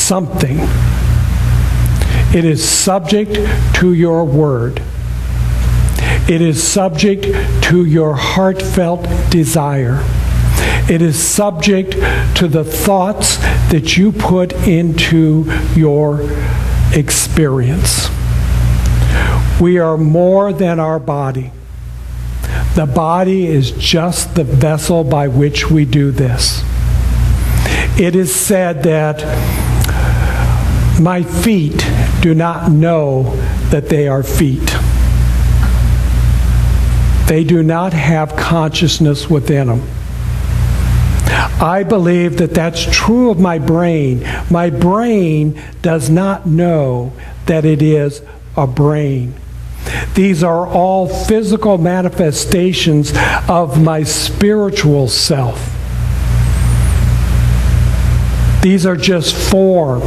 something. It is subject to your word. It is subject to your heartfelt desire. It is subject to the thoughts that you put into your experience. We are more than our body. The body is just the vessel by which we do this. It is said that my feet do not know that they are feet. They do not have consciousness within them. I believe that that's true of my brain. My brain does not know that it is a brain. These are all physical manifestations of my spiritual self. These are just form.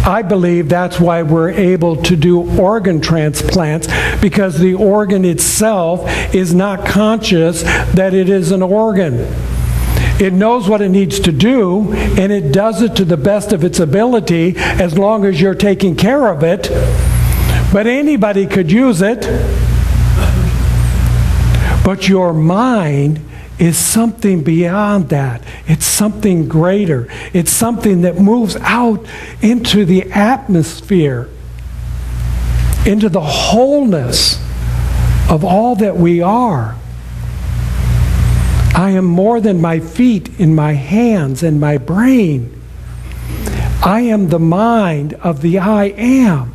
I believe that's why we're able to do organ transplants, because the organ itself is not conscious that it is an organ. It knows what it needs to do, and it does it to the best of its ability as long as you're taking care of it. But anybody could use it. But your mind is something beyond that. It's something greater. It's something that moves out into the atmosphere, into the wholeness of all that we are. I am more than my feet and my hands and my brain. I am the mind of the I am.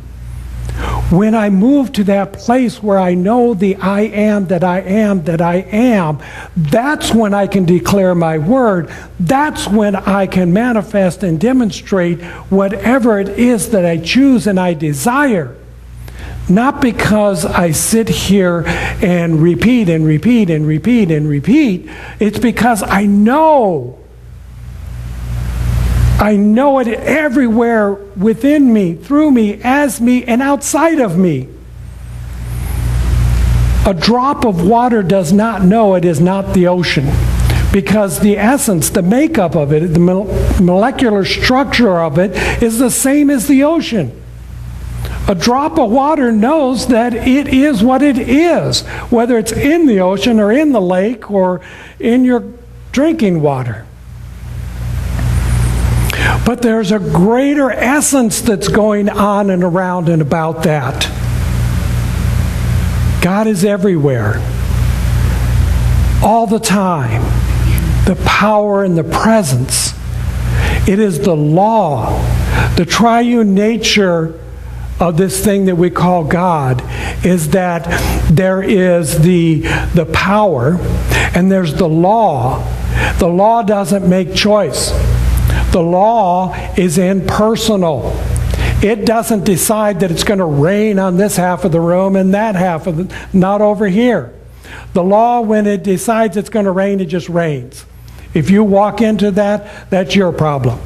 When I move to that place where I know the I am that I am that I am, that's when I can declare my word. That's when I can manifest and demonstrate whatever it is that I choose and I desire. Not because I sit here and repeat and repeat and repeat and repeat. It's because I know. I know it everywhere within me, through me, as me, and outside of me. A drop of water does not know it is not the ocean, because the essence, the makeup of it, the molecular structure of it is the same as the ocean. A drop of water knows that it is what it is, whether it's in the ocean or in the lake or in your drinking water. But there's a greater essence that's going on and around and about that. God is everywhere, all the time. The power and the presence. It is the law, the triune nature of this thing that we call God, is that there is the power and there's the law. The law doesn't make choice. The law is impersonal. It doesn't decide that it's going to rain on this half of the room and that half of the, not over here. The law, when it decides it's going to rain, it just rains. If you walk into that, that's your problem.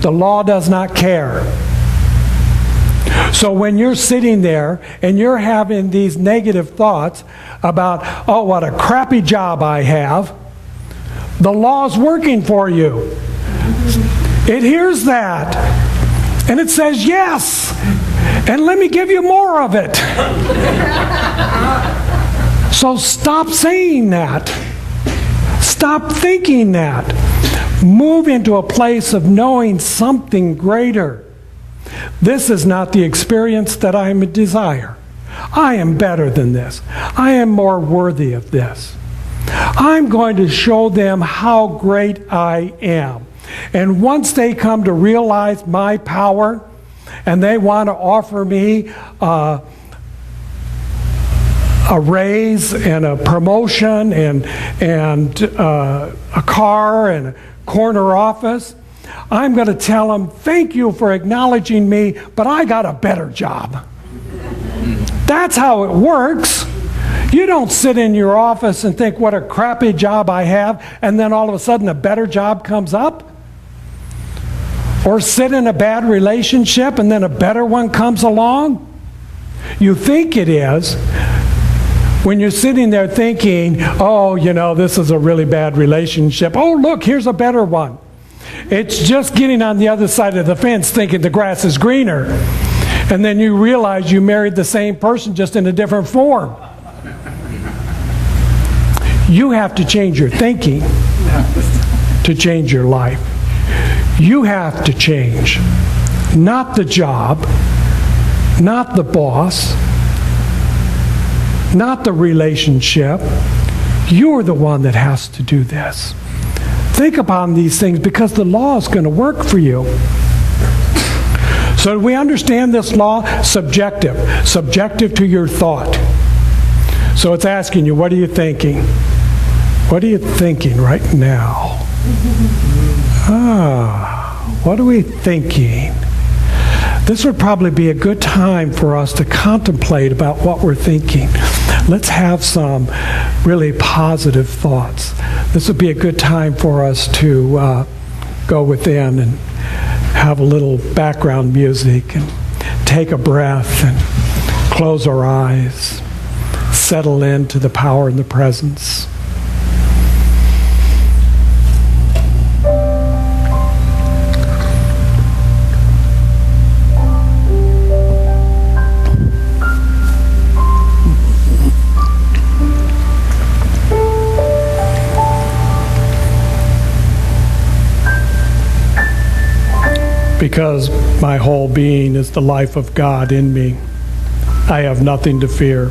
The law does not care. So when you're sitting there and you're having these negative thoughts about, oh, what a crappy job I have, the law's working for you. It hears that, and it says, yes, and let me give you more of it. So stop saying that. Stop thinking that. Move into a place of knowing something greater. This is not the experience that I desire. I am better than this. I am more worthy of this. I'm going to show them how great I am. And once they come to realize my power, and they want to offer me a raise and a promotion and a car and a corner office, I'm going to tell them, thank you for acknowledging me, but I got a better job. That's how it works. You don't sit in your office and think, what a crappy job I have, and then all of a sudden a better job comes up. Or sit in a bad relationship and then a better one comes along. You think it is. When you're sitting there thinking, oh, you know, this is a really bad relationship. Oh, look, here's a better one. It's just getting on the other side of the fence thinking the grass is greener. And then you realize you married the same person just in a different form. You have to change your thinking to change your life. You have to change. Not the job, not the boss, not the relationship. You're the one that has to do this. Think upon these things because the law is going to work for you. So we understand this law, subjective to your thought. So it's asking you, what are you thinking? What are you thinking right now? What are we thinking? This would probably be a good time for us to contemplate about what we're thinking. Let's have some really positive thoughts. This would be a good time for us to go within and have a little background music and take a breath and close our eyes, settle into the power and the presence. Because my whole being is the life of God in me, I have nothing to fear.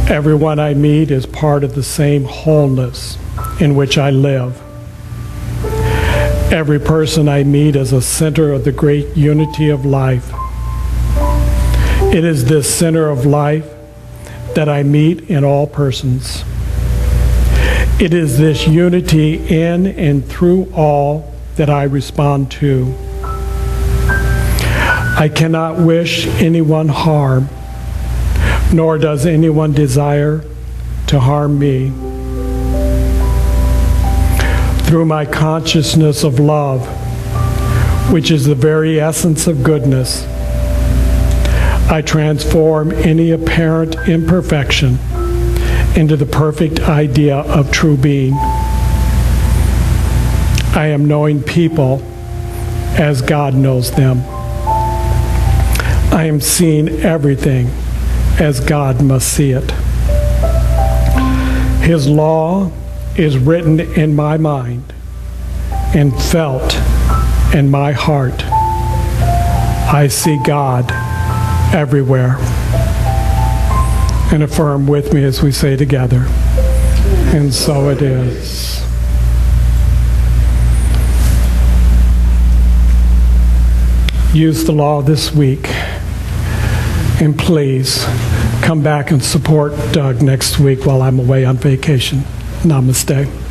Everyone I meet is part of the same wholeness in which I live. Every person I meet is a center of the great unity of life. It is this center of life that I meet in all persons. It is this unity in and through all that I respond to. I cannot wish anyone harm, nor does anyone desire to harm me. Through my consciousness of love, which is the very essence of goodness, I transform any apparent imperfection into the perfect idea of true being. I am knowing people as God knows them. I am seeing everything as God must see it. His law is written in my mind and felt in my heart. I see God everywhere. And affirm with me as we say together, and so it is. Use the law this week. And please come back and support Doug next week while I'm away on vacation. Namaste.